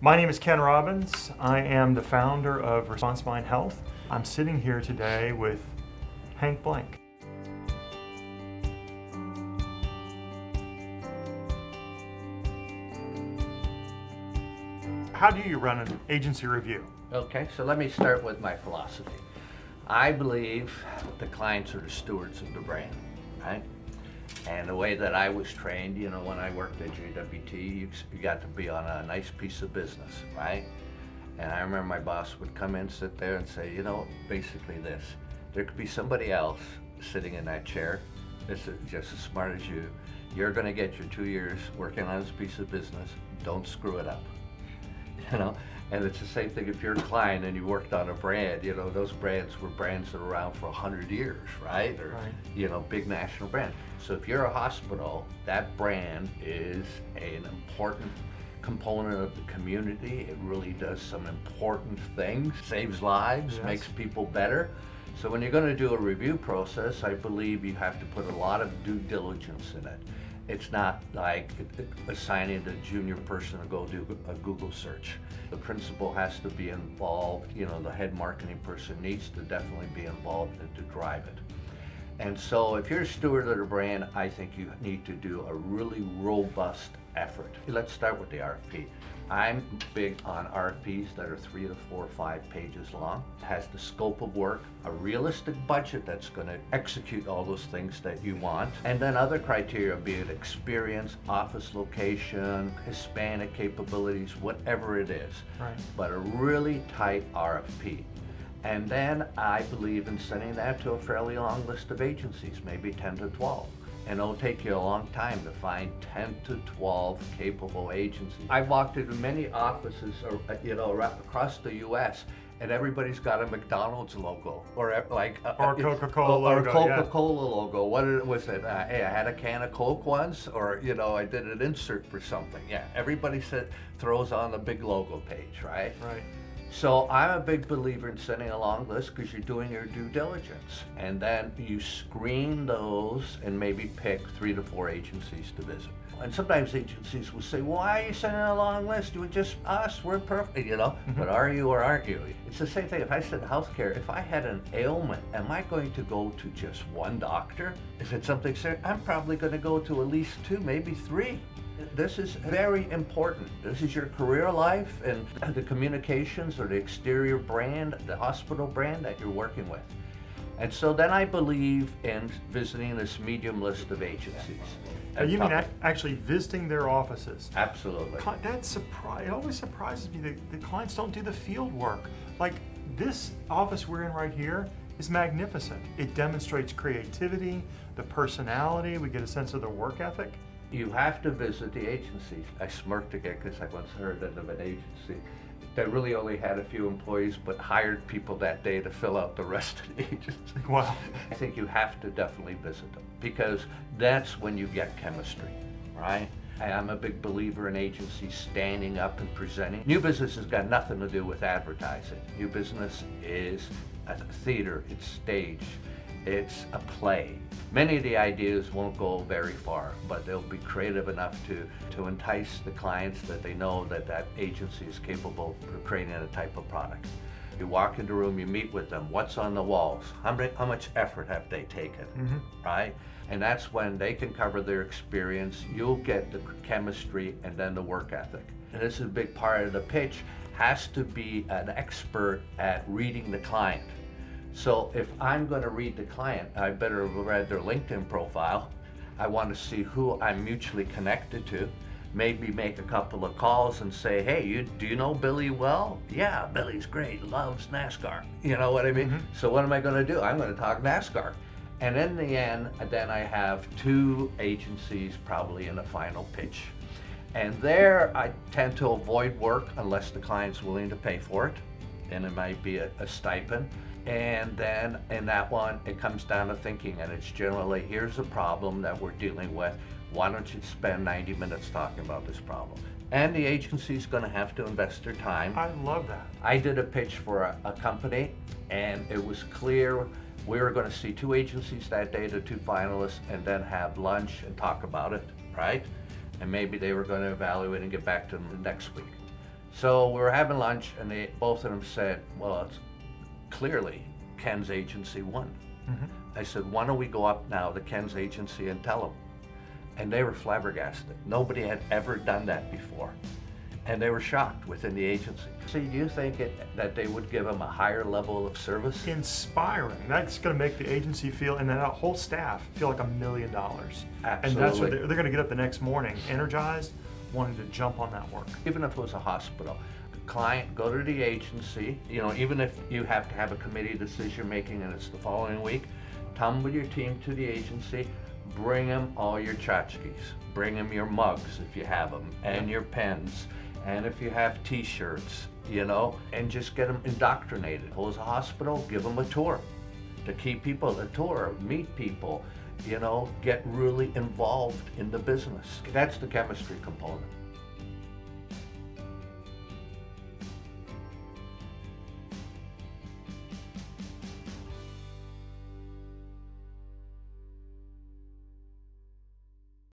My name is Ken Robbins. I am the founder of Response Mind Health. I'm sitting here today with Hank Blank. How do you run an agency review? Okay, so let me start with my philosophy. I believe the clients are the stewards of the brand, right? And the way that I was trained, when I worked at JWT, you got to be on a nice piece of business, right? And I remember my boss would come in, sit there and say, basically this. There could be somebody else sitting in that chair that's just as smart as you. You're gonna get your 2 years working on this piece of business. Don't screw it up, And it's the same thing if you're a client and you worked on a brand, those brands were brands that are around for 100 years, right? Or, right. Big national brand. So if you're a hospital, that brand is an important component of the community. It really does some important things, saves lives, Yes. makes people better. So when you're gonna do a review process, I believe you have to put a lot of due diligence in it. It's not like assigning a junior person to go do a Google search. The principal has to be involved, the head marketing person needs to definitely be involved and to drive it. And so if you're a steward of the brand, I think you need to do a really robust effort. Let's start with the RFP. I'm big on RFPs that are 3 to 4 or 5 pages long. It has the scope of work, a realistic budget that's going to execute all those things that you want, and then other criteria, be it experience, office location, Hispanic capabilities, whatever it is. Right. But a really tight RFP. And then I believe in sending that to a fairly long list of agencies, maybe 10 to 12. And it'll take you a long time to find 10 to 12 capable agencies. I've walked into many offices, across the U.S., and everybody's got a McDonald's logo, or Coca-Cola logo. Or a Coca-Cola logo. What was it? Hey, I had a can of Coke once, or I did an insert for something. Yeah, everybody throws on the big logo page, right? Right. So I'm a big believer in sending a long list because you're doing your due diligence. And then you screen those and maybe pick 3 to 4 agencies to visit. And sometimes agencies will say, well, why are you sending a long list? You're just us, we're perfect, But are you or aren't you? It's the same thing if I said healthcare, if I had an ailment, am I going to go to just one doctor? If it's something serious, I'm probably going to go to at least 2, maybe 3. This is very important. This is your career life and the communications or the exterior brand, the hospital brand that you're working with. And so then I believe in visiting this medium list of agencies. You mean actually visiting their offices? Absolutely. It always surprises me that the clients don't do the field work. Like this office we're in right here is magnificent. It demonstrates creativity, the personality, we get a sense of their work ethic. You have to visit the agencies. I smirked again because I once heard of an agency that really only had a few employees but hired people that day to fill out the rest of the agency. Wow. I think you have to definitely visit them because that's when you get chemistry, right? I'm a big believer in agencies standing up and presenting. New business has got nothing to do with advertising. New business is a theater, it's stage. It's a play. Many of the ideas won't go very far, but they'll be creative enough to entice the clients that they know that agency is capable of creating a type of product. You walk into a room, you meet with them, what's on the walls? How much effort have they taken, right? And that's when they can cover their experience, you'll get the chemistry and then the work ethic. And this is a big part of the pitch, has to be an expert at reading the client. So if I'm going to read the client, I better have read their LinkedIn profile. I want to see who I'm mutually connected to. Maybe make a couple of calls and say, hey, do you know Billy well? Yeah, Billy's great, loves NASCAR. You know what I mean? So what am I going to do? I'm going to talk NASCAR. And in the end, then I have 2 agencies probably in the final pitch. And there I tend to avoid work unless the client's willing to pay for it. And it might be a stipend. And then in that one, it comes down to thinking, and it's generally, here's a problem that we're dealing with. Why don't you spend 90 minutes talking about this problem? And the agency's gonna have to invest their time. I love that. I did a pitch for a company, and it was clear we were gonna see 2 agencies that day, the 2 finalists, and then have lunch and talk about it, right? And maybe they were gonna evaluate and get back to them next week. So we were having lunch, and both of them said, well, it's clearly Ken's agency won. I said, why don't we go up now to Ken's agency and tell them? And they were flabbergasted. Nobody had ever done that before. And they were shocked within the agency. So do you think that they would give them a higher level of service? Inspiring. That's going to make the agency feel, and that whole staff feel like $1 million. And that's what Absolutely. they're going to get up the next morning, energized, wanting to jump on that work. Even if it was a hospital, the client, go to the agency, even if you have to have a committee decision making and it's the following week, come with your team to the agency, bring them all your tchotchkes, bring them your mugs if you have them, and your pens, and if you have t-shirts, and just get them indoctrinated. If it was a hospital, give them a tour. To keep people, a tour, meet people, get really involved in the business. That's the chemistry component.